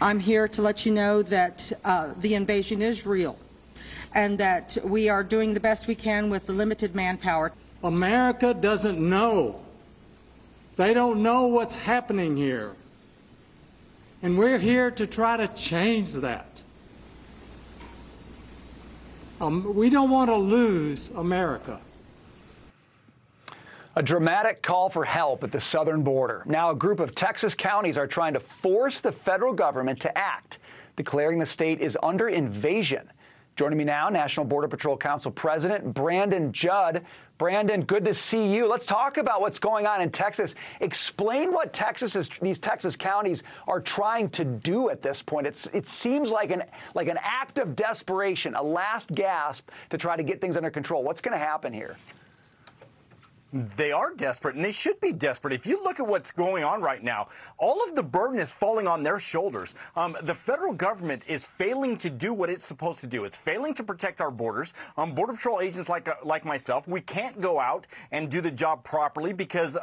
I'm here to let you know that the invasion is real and that we are doing the best we can with the limited manpower. America doesn't know. They don't know what's happening here. And we're here to try to change that. We don't want to lose America. A dramatic call for help at the southern border. Now a group of Texas counties are trying to force the federal government to act, declaring the state is under invasion. Joining me now, National Border Patrol Council President Brandon Judd. Brandon, good to see you. Let's talk about what's going on in Texas. Explain what these Texas counties are trying to do at this point. It seems like an act of desperation, a last gasp to try to get things under control. What's going to happen here? They are desperate, and they should be desperate. If you look at what's going on right now, all of the burden is falling on their shoulders. The federal government is failing to do what it's supposed to do. It's failing to protect our borders. Border Patrol agents like myself, we can't go out and do the job properly because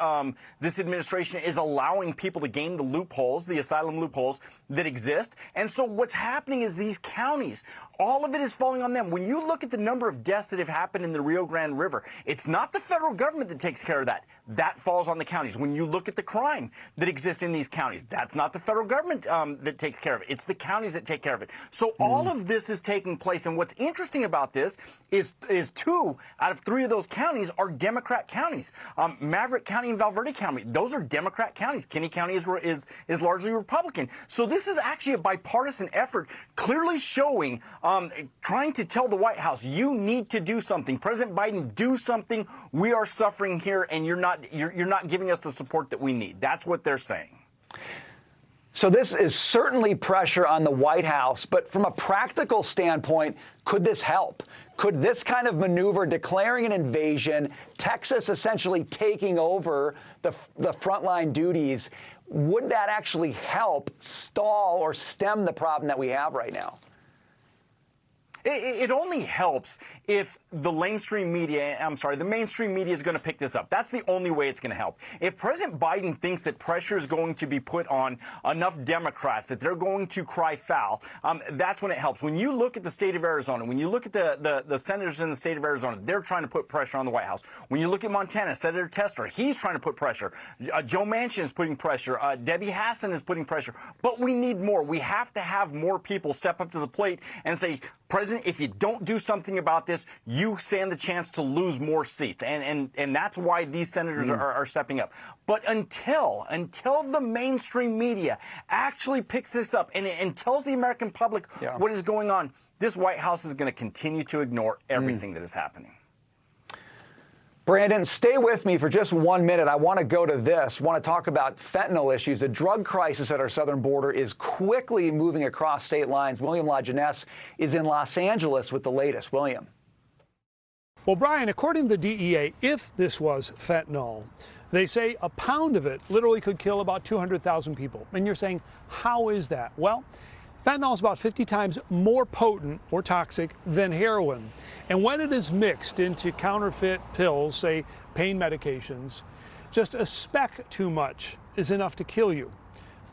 this administration is allowing people to gain the loopholes, the asylum loopholes that exist. And so what's happening is these counties, all of it is falling on them. When you look at the number of deaths that have happened in the Rio Grande River, it's not the federal government that takes care of that. That falls on the counties. When you look at the crime that exists in these counties, that's not the federal government that takes care of it. It's the counties that take care of it. So all of this is taking place. And what's interesting about this is 2 out of 3 of those counties are Democrat counties. Maverick County and Valverde County, those are Democrat counties. Kinney County is largely Republican. So this is actually a bipartisan effort, clearly showing, trying to tell the White House, you need to do something. President Biden, do something. We are suffering here, and you're not giving us the support that we need. That's what they're saying. So this is certainly pressure on the White House, but from a practical standpoint, could this help? Could this kind of maneuver, declaring an invasion, Texas essentially taking over the frontline duties, would that actually help stall or stem the problem that we have right now? It only helps if the mainstream media is going to pick this up. That's the only way it's going to help. If President Biden thinks that pressure is going to be put on enough Democrats that they're going to cry foul, that's when it helps. When you look at the state of Arizona, when you look at the senators in the state of Arizona, they're trying to put pressure on the White House. When you look at Montana, Senator Tester, he's trying to put pressure. Joe Manchin is putting pressure. Debbie Hassan is putting pressure. But we need more. We have to have more people step up to the plate and say, President, if you don't do something about this, you stand the chance to lose more seats. And that's why these senators are stepping up. But until the mainstream media actually picks this up and tells the American public what is going on, this White House is going to continue to ignore everything that is happening. Brandon, stay with me for just 1 minute. I want to go to this. I want to talk about fentanyl issues. The drug crisis at our southern border is quickly moving across state lines. William LaJeunesse is in Los Angeles with the latest. William. Well, Brian, according to the DEA, if this was fentanyl, they say a pound of it literally could kill about 200,000 people. And you're saying, how is that? Well, fentanyl is about 50 times more potent or toxic than heroin. And when it is mixed into counterfeit pills, say pain medications, just a speck too much is enough to kill you.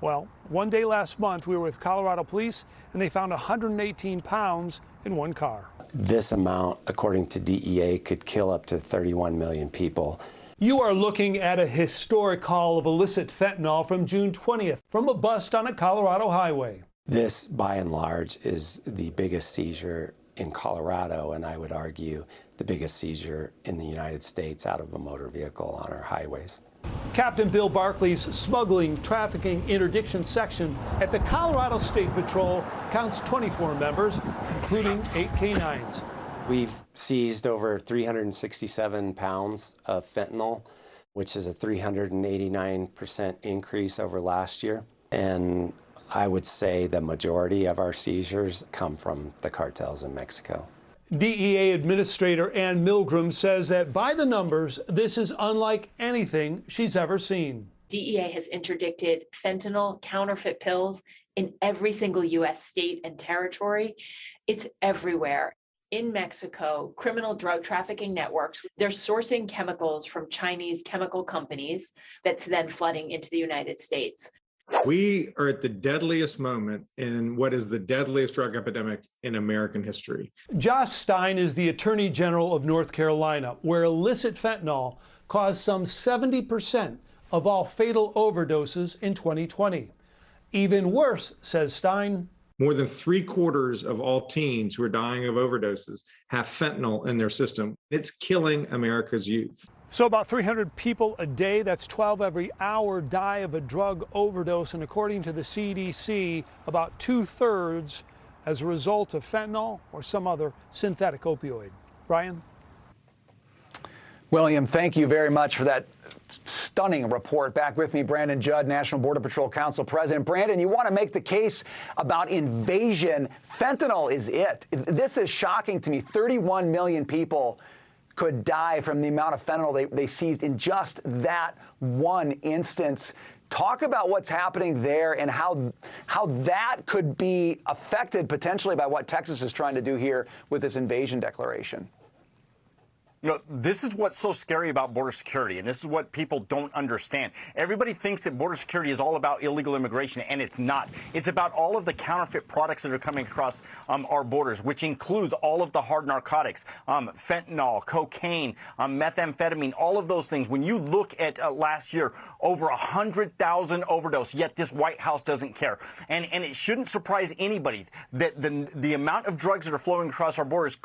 Well, one day last month, we were with Colorado police, and they found 118 pounds in one car. This amount, according to DEA, could kill up to 31 million people. You are looking at a historic haul of illicit fentanyl from June 20th from a bust on a Colorado highway. This, by and large, is the biggest seizure in Colorado, and I would argue the biggest seizure in the United States out of a motor vehicle on our highways. Captain Bill Barkley's smuggling, trafficking, interdiction section at the Colorado State Patrol counts 24 members, including 8 canines. We've seized over 367 pounds of fentanyl, which is a 389% increase over last year. And I would say the majority of our seizures come from the cartels in Mexico. DEA Administrator Ann Milgram says that by the numbers, this is unlike anything she's ever seen. DEA has interdicted fentanyl counterfeit pills in every single U.S. state and territory. It's everywhere. In Mexico, criminal drug trafficking networks, they're sourcing chemicals from Chinese chemical companies that's then flooding into the United States. We are at the deadliest moment in what is the deadliest drug epidemic in American history. Josh Stein is the Attorney General of North Carolina, where illicit fentanyl caused some 70% of all fatal overdoses in 2020. Even worse, says Stein. More than 3/4 of all teens who are dying of overdoses have fentanyl in their system. It's killing America's youth. So about 300 people a day, that's 12 every hour, die of a drug overdose. And according to the CDC, about 2/3 as a result of fentanyl or some other synthetic opioid. Brian? William, thank you very much for that stunning report. Back with me, Brandon Judd, National Border Patrol Council President. Brandon, you want to make the case about invasion. Fentanyl is it. This is shocking to me. 31 million people could die from the amount of fentanyl they seized in just that one instance. Talk about what's happening there and how that could be affected potentially by what Texas is trying to do here with this invasion declaration. You know, this is what's so scary about border security, and this is what people don't understand. Everybody thinks that border security is all about illegal immigration, and it's not. It's about all of the counterfeit products that are coming across our borders, which includes all of the hard narcotics, fentanyl, cocaine, methamphetamine, all of those things. When you look at last year, over 100,000 overdose, yet this White House doesn't care. And it shouldn't surprise anybody that the amount of drugs that are flowing across our borders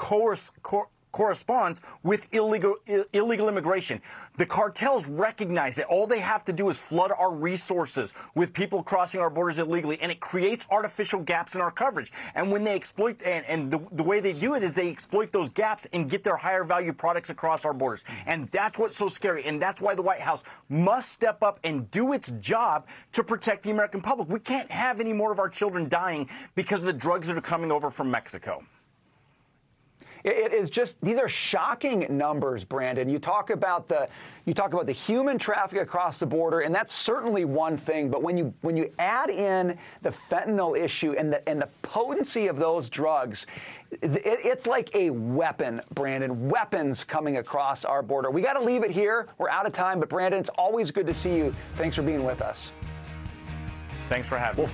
corresponds with illegal immigration. The cartels recognize that all they have to do is flood our resources with people crossing our borders illegally, and it creates artificial gaps in our coverage. And when they exploit, and the way they do it is they exploit those gaps and get their higher value products across our borders. And that's what's so scary, and that's why the White House must step up and do its job to protect the American public. We can't have any more of our children dying because of the drugs that are coming over from Mexico. It is just, these are shocking numbers, Brandon. You talk about the human traffic across the border, and that's certainly one thing. But when you add in the fentanyl issue and the potency of those drugs, it's like a weapon, Brandon. Weapons coming across our border. We got to leave it here. We're out of time. But Brandon, it's always good to see you. Thanks for being with us. Thanks for having me.